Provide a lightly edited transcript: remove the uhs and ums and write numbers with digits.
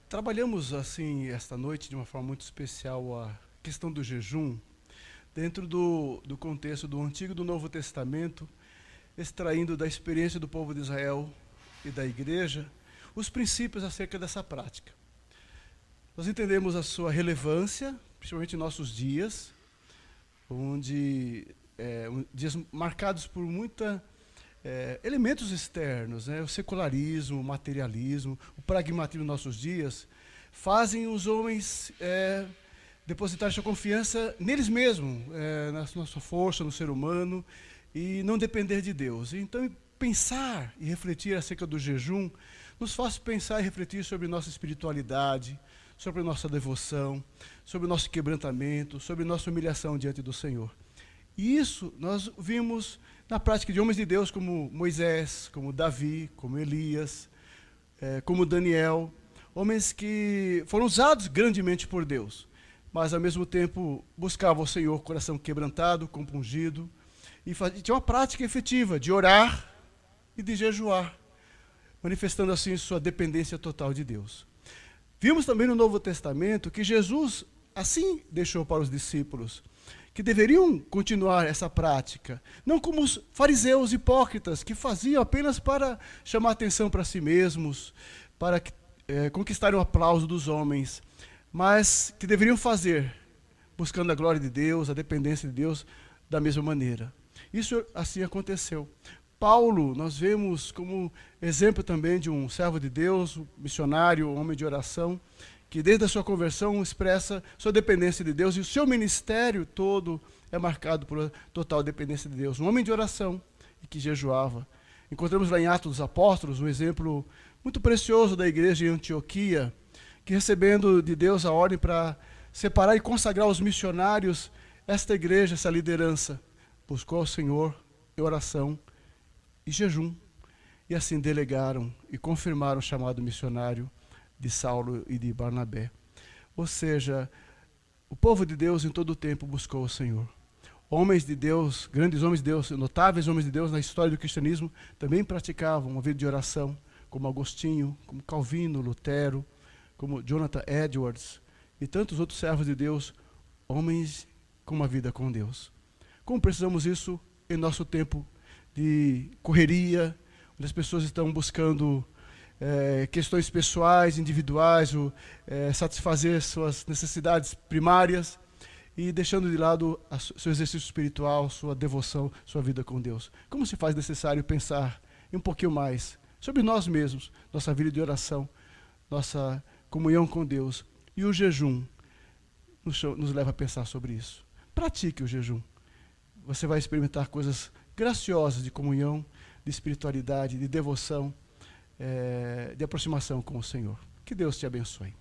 Trabalhamos assim esta noite de uma forma muito especial a questão do jejum dentro do contexto do Antigo e do Novo Testamento, extraindo da experiência do povo de Israel e da igreja os princípios acerca dessa prática. Nós entendemos a sua relevância, principalmente em nossos dias, onde dias marcados por muita elementos externos, o secularismo, o materialismo, o pragmatismo dos nossos dias, fazem os homens depositar sua confiança neles mesmos, na sua força, no ser humano, e não depender de Deus. Então, pensar e refletir acerca do jejum nos faz pensar e refletir sobre nossa espiritualidade, sobre nossa devoção, sobre nosso quebrantamento, sobre nossa humilhação diante do Senhor. E isso nós vimos na prática de homens de Deus como Moisés, como Davi, como Elias, como Daniel, homens que foram usados grandemente por Deus, mas ao mesmo tempo buscavam o Senhor com o coração quebrantado, compungido, e tinha uma prática efetiva de orar e de jejuar, manifestando assim sua dependência total de Deus. Vimos também no Novo Testamento que Jesus assim deixou para os discípulos, que deveriam continuar essa prática, não como os fariseus hipócritas, que faziam apenas para chamar atenção para si mesmos, para conquistarem o aplauso dos homens, mas que deveriam fazer, buscando a glória de Deus, a dependência de Deus, da mesma maneira. Isso assim aconteceu. Paulo, nós vemos como exemplo também de um servo de Deus, um missionário, um homem de oração, que desde a sua conversão expressa sua dependência de Deus, e o seu ministério todo é marcado por total dependência de Deus. Um homem de oração e que jejuava. Encontramos lá em Atos dos Apóstolos um exemplo muito precioso da igreja em Antioquia, que recebendo de Deus a ordem para separar e consagrar os missionários, esta igreja, essa liderança, buscou ao Senhor em oração e jejum, e assim delegaram e confirmaram o chamado missionário de Saulo e de Barnabé. Ou seja, o povo de Deus em todo o tempo buscou o Senhor. Homens de Deus, grandes homens de Deus, notáveis homens de Deus na história do cristianismo, também praticavam uma vida de oração, como Agostinho, como Calvino, Lutero, como Jonathan Edwards e tantos outros servos de Deus, homens com uma vida com Deus. Como precisamos isso em nosso tempo de correria, onde as pessoas estão buscando questões pessoais, individuais, satisfazer suas necessidades primárias e deixando de lado seu exercício espiritual, sua devoção, sua vida com Deus. Como se faz necessário pensar um pouquinho mais sobre nós mesmos, nossa vida de oração, nossa comunhão com Deus. E o jejum nos leva a pensar sobre isso. Pratique o jejum. Você vai experimentar coisas graciosas de comunhão, de espiritualidade, de devoção, de aproximação com o Senhor. Que Deus te abençoe.